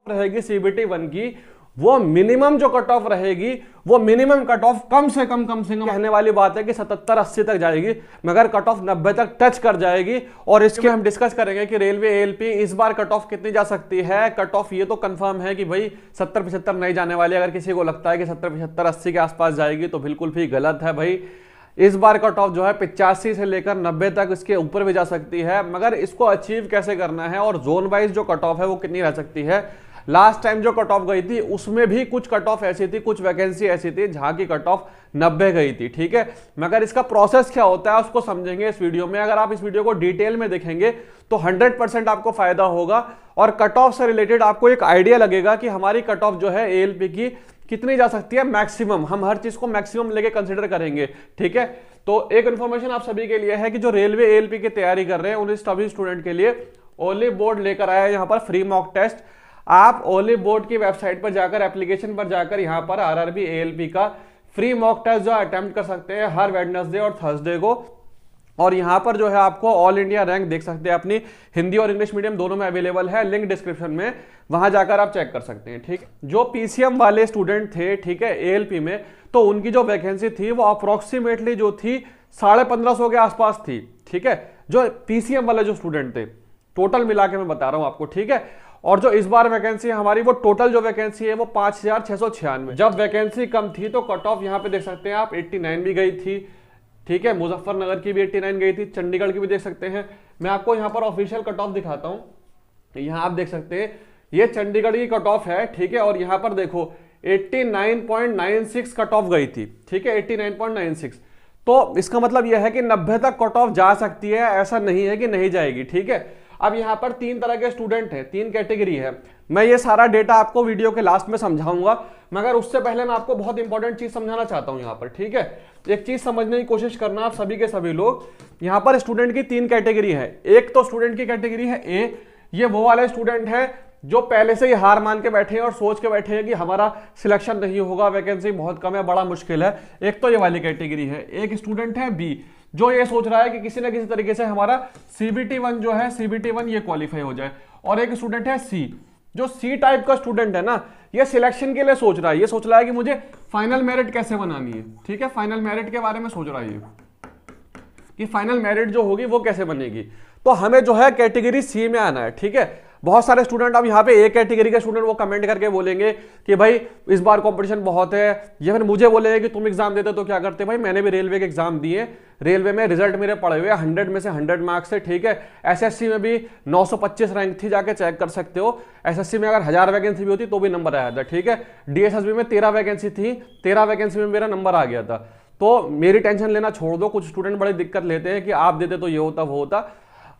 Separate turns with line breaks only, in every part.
रहेगी सीबीटी 1 की, वो मिनिमम जो कट ऑफ रहेगी, वो मिनिमम कट ऑफ कम से कम कहने वाली बात है कि 77-80 तक जाएगी, मगर कट ऑफ 90 तक टच कर जाएगी। और इसके हम डिस्कस करेंगे कि रेलवे एएलपी इस बार कट ऑफ कितनी जा सकती है। कट ऑफ ये तो कंफर्म है कि भाई 70-75 नहीं जाने वाली। अगर किसी को लगता है कि 70-75-80 के आसपास जाएगी तो बिल्कुल भी गलत है भाई। इस बार कट ऑफ जो है 85 से लेकर 90 तक इसके ऊपर भी जा सकती है, मगर इसको अचीव कैसे करना है और जोन वाइज जो कट ऑफ है वो कितनी रह सकती है। लास्ट टाइम जो कट ऑफ गई थी उसमें भी कुछ कट ऑफ ऐसी थी, कुछ वैकेंसी ऐसी थी जहां की कट ऑफ 90 गई थी, ठीक है। मगर इसका प्रोसेस क्या होता है उसको समझेंगे इस वीडियो में। अगर आप इस वीडियो को डिटेल में देखेंगे तो 100% आपको फायदा होगा और कट ऑफ से रिलेटेड आपको एक आइडिया लगेगा कि हमारी कट ऑफ जो है एएलपी की कितनी जा सकती है मैक्सिमम। हम हर चीज को मैक्सिमम लेके कंसिडर करेंगे, ठीक है। तो एक इन्फॉर्मेशन आप सभी के लिए है कि जो रेलवे एएलपी की तैयारी कर रहे हैं उन सभी स्टूडेंट के लिए ओली बोर्ड लेकर आया है यहाँ पर फ्री मॉक टेस्ट। आप ओली बोर्ड की वेबसाइट पर जाकर, एप्लीकेशन पर जाकर यहाँ पर आरआरबी एएलपी का फ्री मॉक टेस्ट जो अटेम्प्ट कर सकते हैं हर वेडनेसडे और थर्सडे को। और यहाँ पर जो है आपको ऑल इंडिया रैंक देख सकते हैं अपनी, हिंदी और इंग्लिश मीडियम दोनों में अवेलेबल है, लिंक डिस्क्रिप्शन में, वहां जाकर आप चेक कर सकते हैं, ठीक। जो पीसीएम वाले स्टूडेंट थे, ठीक है, एएलपी में, तो उनकी जो वैकेंसी थी वो अप्रोक्सीमेटली जो थी 1550 के आसपास थी, ठीक है। जो पीसीएम वाले जो स्टूडेंट थे, टोटल मिला के मैं बता रहा हूं आपको, ठीक है। और जो इस बार वैकेंसी हमारी, वो टोटल जो वैकेंसी है वो 5696। जब वैकेंसी कम थी तो कट ऑफ यहाँ पे देख सकते हैं आप 89 भी गई थी, ठीक है। मुजफ्फरनगर की भी 89 गई थी, चंडीगढ़ की भी देख सकते हैं। मैं आपको यहाँ पर ऑफिशियल कट ऑफ दिखाता हूँ। यहाँ आप देख सकते हैं ये चंडीगढ़ की कट ऑफ है, ठीक है। और यहाँ पर देखो 89.96 कट ऑफ गई थी, ठीक है, 89.96। तो इसका मतलब यह है कि 90 तक कट ऑफ जा सकती है, ऐसा नहीं है कि नहीं जाएगी, ठीक है। अब यहाँ पर 3 तरह के स्टूडेंट हैं, 3 कैटेगरी है। मैं ये सारा डेटा आपको वीडियो के लास्ट में समझाऊंगा, मगर उससे पहले मैं आपको बहुत इंपॉर्टेंट चीज समझाना चाहता हूं यहाँ पर, ठीक है। एक चीज समझने की कोशिश करना आप सभी के सभी लोग। यहाँ पर स्टूडेंट की 3 कैटेगरी है। एक तो स्टूडेंट की कैटेगरी है ए, ये वो वाले स्टूडेंट है जो पहले से ही हार मान के बैठे हैं और सोच के बैठे हैं कि हमारा सिलेक्शन नहीं होगा, वैकेंसी बहुत कम है, बड़ा मुश्किल है। एक तो ये वाली कैटेगरी है। एक स्टूडेंट है बी, जो ये सोच रहा है कि किसी ना किसी तरीके से हमारा सीबीटी 1 जो है, सीबीटी 1 ये क्वालिफाई हो जाए। और एक स्टूडेंट है सी, जो सी टाइप का स्टूडेंट है ना, ये सिलेक्शन के लिए सोच रहा है। ये सोच रहा है कि मुझे फाइनल मेरिट कैसे बनानी है, ठीक है, फाइनल मेरिट के बारे में सोच रहा है ये, कि फाइनल मेरिट जो होगी वो कैसे बनेगी। तो हमें जो है कैटेगरी सी में आना है, ठीक है। बहुत सारे स्टूडेंट, अब यहाँ पे एक कैटेगरी के स्टूडेंट वो कमेंट करके बोलेंगे कि भाई इस बार कंपटीशन बहुत है, या फिर मुझे बोलेंगे कि तुम एग्जाम देते तो क्या करते। भाई मैंने भी रेलवे के एग्जाम दिए, रेलवे में रिजल्ट मेरे पड़े हुए 100 में से 100 मार्क्स से, ठीक है। एसएससी में भी 925 रैंक थी, जाके चेक कर सकते हो। एसएससी में अगर 1000 वैकेंसी भी होती तो भी नंबर आया था, ठीक है। डीएसएसबी में 13 वैकेंसी थी, 13 वैकेंसी में मेरा नंबर आ गया था। तो मेरी टेंशन लेना छोड़ दो। कुछ स्टूडेंट बड़ी दिक्कत लेते हैं कि आप देते तो ये होता वो होता।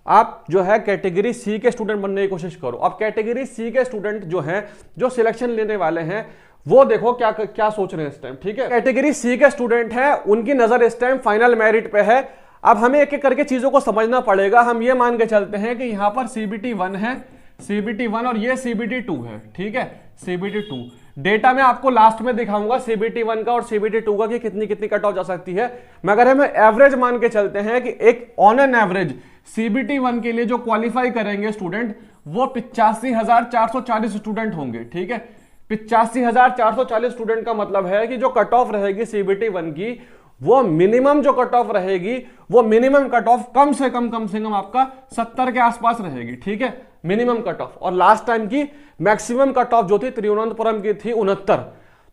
आप जो है कैटेगरी सी के स्टूडेंट बनने की कोशिश करो। अब कैटेगरी सी के स्टूडेंट जो हैं, जो सिलेक्शन लेने वाले हैं, वो देखो क्या क्या सोच रहे हैं इस टाइम, ठीक है। कैटेगरी सी के स्टूडेंट हैं, उनकी नजर इस टाइम फाइनल मेरिट पे है। अब हमें एक एक करके चीजों को समझना पड़ेगा। हम ये मान के चलते हैं कि यहाँ पर सीबीटी 1 है, सीबीटी 1 और ये सीबीटी 2 है, ठीक है, सीबीटी 2। डेटा मैं आपको लास्ट में दिखाऊंगा सीबीटी 1 का और सीबीटी 2 का कि कितनी कितनी कट ऑफ जा सकती है। मगर हमें एवरेज मान के चलते हैं कि एक ऑन एन एवरेज सीबीटी 1 के लिए जो क्वालिफाई करेंगे स्टूडेंट, वो 85,440 स्टूडेंट होंगे, ठीक है। 85,440 स्टूडेंट का मतलब है कि जो कट ऑफ रहेगी सीबीटी 1 की, वो मिनिमम जो कट ऑफ रहेगी, वो मिनिमम कट ऑफ कम से कम आपका 70 के आसपास रहेगी, ठीक है, मिनिमम कट ऑफ। और लास्ट टाइम की मैक्सिमम कट ऑफ जो थी तिरुवनंतपुरम की थी 69।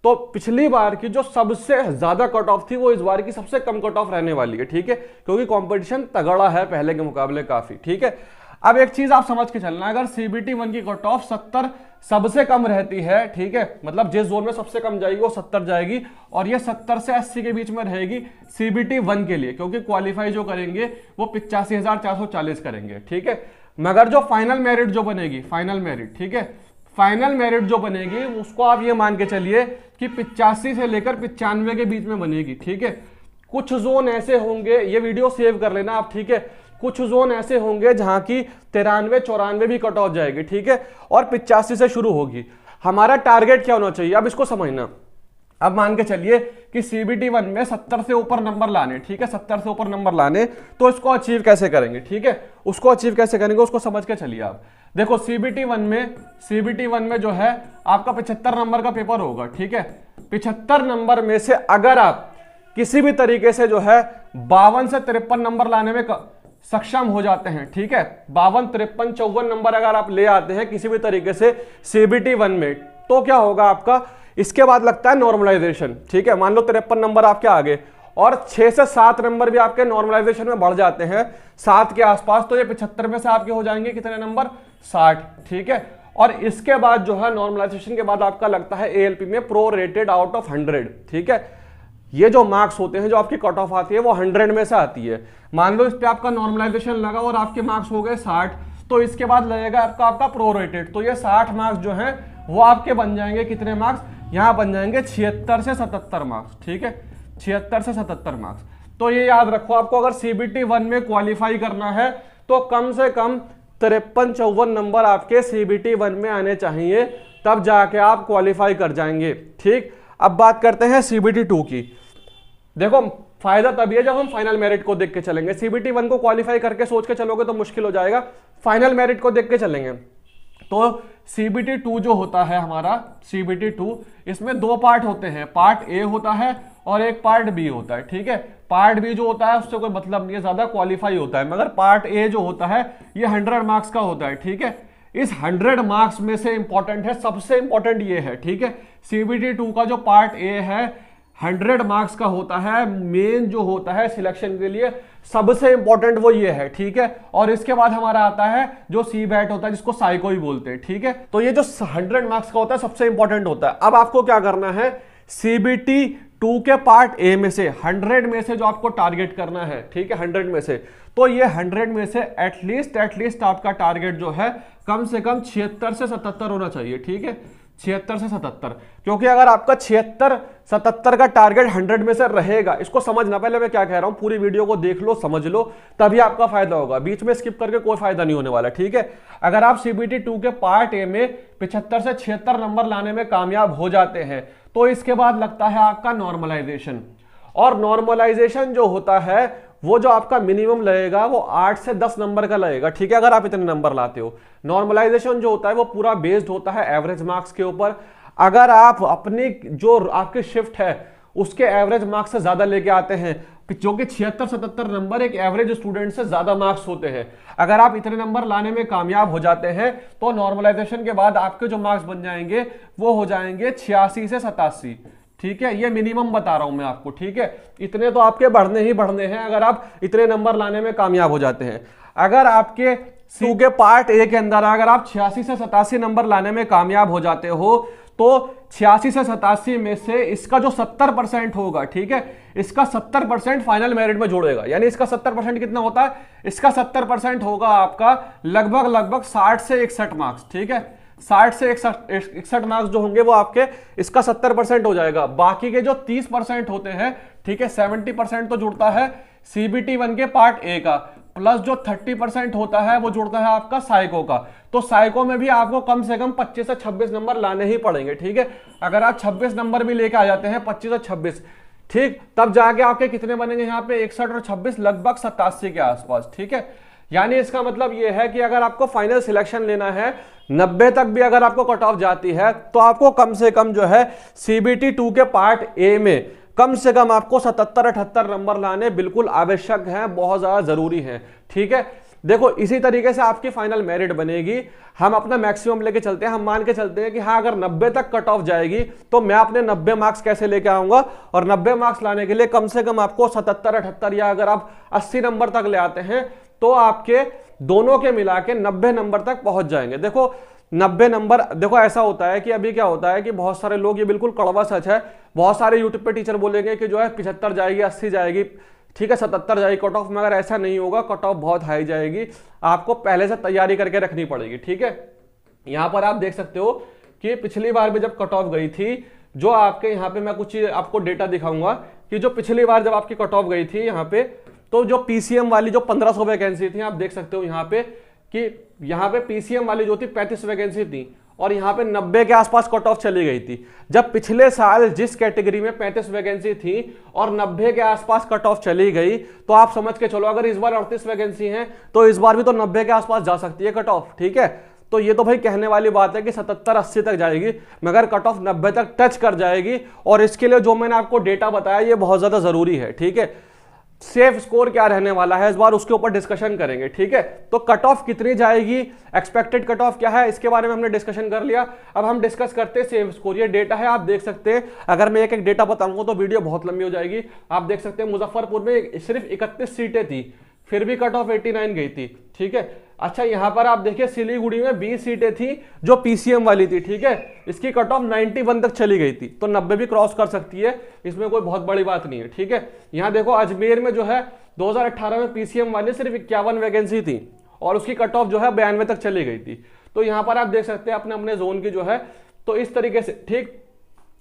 तो पिछली बार की जो सबसे ज्यादा कट ऑफ थी वो इस बार की सबसे कम कट ऑफ रहने वाली है, ठीक है, क्योंकि कंपटीशन तगड़ा है पहले के मुकाबले काफी, ठीक है। अब एक चीज आप समझ के चलना, अगर सीबीटी 1 की कट ऑफ 70 सबसे कम रहती है, ठीक है, मतलब जिस जोन में सबसे कम जाएगी वो 70 जाएगी, और ये 70 से 80 के बीच में रहेगी सीबीटी 1 के लिए, क्योंकि क्वालिफाई जो करेंगे वो 85,440 करेंगे, ठीक है। मगर जो फाइनल मेरिट जो बनेगी, फाइनल मेरिट, ठीक है, फाइनल मेरिट जो बनेगी उसको आप ये मान के चलिए कि 85 से लेकर 95 के बीच में बनेगी, ठीक है। कुछ जोन ऐसे होंगे, ये वीडियो सेव कर लेना आप, ठीक है, कुछ जोन ऐसे होंगे जहां की 93-94 भी कट ऑफ जाएगी, ठीक है, और 85 से शुरू होगी। हमारा टारगेट क्या होना चाहिए, अब इसको समझना। अब मान के चलिए कि CBT 1 में 70 से ऊपर नंबर लाने, ठीक है, 70 से ऊपर नंबर लाने, तो इसको अचीव कैसे करेंगे, ठीक है, उसको अचीव कैसे करेंगे उसको समझ के चलिए आप। देखो CBT 1 में जो है आपका 75 नंबर का पेपर होगा, ठीक है। 75 नंबर में से अगर आप किसी भी तरीके से जो है 52 से 53 नंबर लाने में सक्षम हो जाते हैं, ठीक है, 52, 53, 54 नंबर अगर आप ले आते हैं किसी भी तरीके से CBT 1 में, तो क्या होगा आपका, इसके बाद लगता है नॉर्मलाइजेशन, ठीक है। मान लो 53 नंबर आपके आ गए और 6 से 7 नंबर भी आपके नॉर्मलाइजेशन में बढ़ जाते हैं 7 के आसपास, तो ये 75 में से आपके हो जाएंगे कितने नंबर, 60, ठीक है। और इसके बाद जो है नॉर्मलाइजेशन के बाद आपका लगता है ALP में प्रो रेटेड आउट ऑफ 100, ठीक है। ये जो मार्क्स होते हैं, जो आपकी कट ऑफ आती है वो 100 में से आती है। मान लो इस पे आपका नॉर्मलाइजेशन लगा और आपके मार्क्स हो गए 60, तो इसके बाद लगेगा आपका प्रो रेटेड, तो ये 60 मार्क्स जो है वो आपके बन जाएंगे कितने मार्क्स, यहां बन जाएंगे 76 से 77 मार्क्स, ठीक है, 76 से 77 मार्क्स। तो ये याद रखो, आपको अगर CBT 1 में क्वालिफाई करना है तो कम से कम 53-54 नंबर आपके CBT 1 में आने चाहिए, तब जाके आप क्वालिफाई कर जाएंगे, ठीक। अब बात करते हैं CBT 2 की। देखो फायदा तभी है जब हम फाइनल मेरिट को देख के चलेंगे। CBT 1 को क्वालिफाई करके सोच के चलोगे तो मुश्किल हो जाएगा, फाइनल मेरिट को देख के चलेंगे। तो CBT 2 जो होता है हमारा, CBT 2, इसमें 2 पार्ट होते हैं, पार्ट A होता है और एक पार्ट B होता है, ठीक है। पार्ट B जो होता है उससे कोई मतलब नहीं है, ज्यादा क्वालिफाई होता है, मगर पार्ट A जो होता है ये 100 मार्क्स का होता है, ठीक है। इस 100 मार्क्स में से इंपॉर्टेंट है, सबसे इंपॉर्टेंट ये है, ठीक है। CBT 2 का जो पार्ट A है 100 मार्क्स का होता है, मेन जो होता है सिलेक्शन के लिए सबसे इंपॉर्टेंट वो ये है, ठीक है। और इसके बाद हमारा आता है जो CBAT होता है, जिसको साइको ही बोलते हैं, ठीक है। तो ये जो 100 मार्क्स का होता है सबसे इंपॉर्टेंट होता है। अब आपको क्या करना है, CBT 2 के पार्ट A में से 100 में से जो आपको टारगेट करना है, ठीक है, 100 में से, तो ये 100 में से एटलीस्ट आपका टारगेट जो है कम से कम 76 से 77 होना चाहिए, ठीक है, 76 से 77। क्योंकि अगर आपका 76-77 का टारगेट 100 में से रहेगा, इसको समझना, पहले मैं क्या कह रहा हूं, पूरी वीडियो को देख लो, समझ लो, तभी आपका फायदा होगा, बीच में स्किप करके कोई फायदा नहीं होने वाला, ठीक है। अगर आप CBT 2 के पार्ट A में 75 से 76 नंबर लाने में कामयाब हो जाते हैं, तो इसके बाद लगता है आपका नॉर्मलाइजेशन। और नॉर्मलाइजेशन जो होता है वो जो आपका मिनिमम लगेगा वो 8 से 10 नंबर का लगेगा, ठीक है, अगर आप इतने नंबर लाते हो। नॉर्मलाइजेशन जो होता है वो पूरा बेस्ड होता है एवरेज मार्क्स के ऊपर। अगर आप अपनी जो आपकी शिफ्ट है उसके एवरेज मार्क्स से ज्यादा लेके आते हैं, जो कि 76-77 नंबर एक एवरेज स्टूडेंट से ज्यादा मार्क्स होते हैं, अगर आप इतने नंबर लाने में कामयाब हो जाते हैं तो नॉर्मलाइजेशन के बाद आपके जो मार्क्स बन जाएंगे वो हो जाएंगे 86 से 87, ठीक है। ये मिनिमम बता रहा हूं मैं आपको, ठीक है। इतने तो आपके बढ़ने ही बढ़ने हैं अगर आप इतने नंबर लाने में कामयाब हो जाते हैं। अगर आपके C के पार्ट A के अंदर अगर आप 86 से 87 नंबर लाने में कामयाब हो जाते हो, तो 86 से 87 में से इसका जो 70% होगा, ठीक है, इसका 70% फाइनल मेरिट में जोड़ेगा। यानी इसका 70% कितना होता है, इसका 70% होगा आपका लगभग 60 से 61 मार्क्स, ठीक है। 60 से 61 मार्क्स जो होंगे वो आपके इसका 70% हो जाएगा। बाकी के जो 30% होते हैं, ठीक है, 70% तो जुड़ता है CBT 1 के पार्ट A का, प्लस जो 30% होता है वो जुड़ता है आपका साइको का। तो साइको में भी आपको कम से कम 25 से 26 नंबर लाने ही पड़ेंगे, ठीक है। अगर आप 26 नंबर भी लेके आ जाते हैं, 25 से 26, ठीक, तब जाके आपके कितने बनेंगे यहाँ पे, 61 और 26 लगभग 87 के आसपास, ठीक है। यानी इसका मतलब यह है कि अगर आपको फाइनल सिलेक्शन लेना है, 90 तक भी अगर आपको कट ऑफ जाती है, तो आपको कम से कम जो है CBT 2 के पार्ट A में कम से कम आपको 77-78 नंबर लाने बिल्कुल आवश्यक हैं, बहुत ज्यादा जरूरी हैं, ठीक है। देखो इसी तरीके से आपकी फाइनल मेरिट बनेगी। हम अपना मैक्सिमम लेके चलते हैं, हम मान के चलते हैं कि हाँ अगर 90 तक कट ऑफ जाएगी तो मैं अपने 90 मार्क्स कैसे लेके आऊंगा, और 90 मार्क्स लाने के लिए कम से कम आपको 77-78 या अगर आप 80 नंबर तक ले आते हैं तो आपके दोनों के मिला के 90 नंबर तक पहुंच जाएंगे। देखो 90 नंबर, देखो ऐसा होता है कि अभी क्या होता है कि बहुत सारे लोग, ये बिल्कुल कड़वा सच है, बहुत सारे यूट्यूब पे टीचर बोलेंगे कि जो है 75 जाएगी, 80 जाएगी, ठीक है, 77 जाएगी कट ऑफ, मगर ऐसा नहीं होगा, कट ऑफ बहुत हाई जाएगी, आपको पहले से तैयारी करके रखनी पड़ेगी, ठीक है। यहां पर आप देख सकते हो कि पिछली बार भी जब कट ऑफ गई थी, जो आपके यहाँ पे मैं कुछ आपको डेटा दिखाऊंगा कि जो पिछली बार जब आपकी कट ऑफ गई थी यहाँ पे, तो जो PCM वाली जो 1500 वैकेंसी थी, आप देख सकते हो यहाँ पे कि यहाँ पे PCM वाली जो थी 35 वैकेंसी थी, और यहाँ पे 90 के आसपास कट ऑफ चली गई थी। जब पिछले साल जिस कैटेगरी में 35 वैकेंसी थी और 90 के आसपास कट ऑफ चली गई, तो आप समझ के चलो अगर इस बार 38 वैकेंसी हैं तो इस बार भी तो 90 के आसपास जा सकती है कट ऑफ। ठीक है, तो ये तो भाई कहने वाली बात है कि 77-80 तक जाएगी, मगर कट ऑफ 90 तक टच कर जाएगी। और इसके लिए जो मैंने आपको डेटा बताया ये बहुत ज्यादा जरूरी है। ठीक है, सेफ स्कोर क्या रहने वाला है इस बार उसके ऊपर डिस्कशन करेंगे। ठीक है, तो कट ऑफ कितनी जाएगी, एक्सपेक्टेड कट ऑफ क्या है, इसके बारे में हमने डिस्कशन कर लिया। अब हम डिस्कस करते हैं सेफ स्कोर। ये डेटा है, आप देख सकते हैं। अगर मैं एक एक डेटा बताऊंगा तो वीडियो बहुत लंबी हो जाएगी। आप देख सकते हैं मुजफ्फरपुर में सिर्फ 31 सीटें थी, फिर भी कट ऑफ 89 गई थी। ठीक है, अच्छा यहां पर आप देखिए सिलीगुड़ी में 20 सीटें थी जो पीसीएम वाली थी। ठीक है, इसकी कट ऑफ 91 तक चली गई थी, तो 90 भी क्रॉस कर सकती है, इसमें कोई बहुत बड़ी बात नहीं है। ठीक है, यहां देखो अजमेर में जो है 2018 में पीसीएम वाली सिर्फ 51 वैकेंसी थी और उसकी कट ऑफ जो है 92 तक चली गई थी। तो यहां पर आप देख सकते हैं अपने अपने जोन की जो है, तो इस तरीके से। ठीक,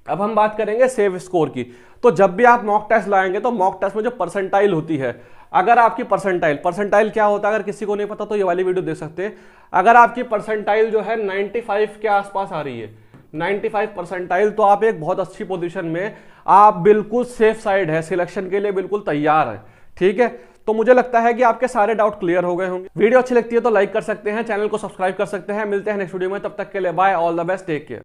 अब हम बात करेंगे सेफ स्कोर की। तो जब भी आप मॉक टेस्ट लाएंगे तो मॉक टेस्ट में जो परसेंटाइल होती है, अगर आपकी परसेंटाइल क्या होता है, अगर किसी को नहीं पता तो ये वाली वीडियो देख सकते हैं। अगर आपकी परसेंटाइल जो है 95 के आसपास आ रही है, 95 परसेंटाइल, तो आप एक बहुत अच्छी पोजीशन में, आप बिल्कुल सेफ साइड है, सिलेक्शन के लिए बिल्कुल तैयार है। ठीक है, तो मुझे लगता है कि आपके सारे डाउट क्लियर हो गए होंगे। वीडियो अच्छी लगती है तो लाइक कर सकते हैं, चैनल को सब्सक्राइब कर सकते हैं। मिलते हैं नेक्स्ट वीडियो में, तब तक के लिए bye, all the best, take care.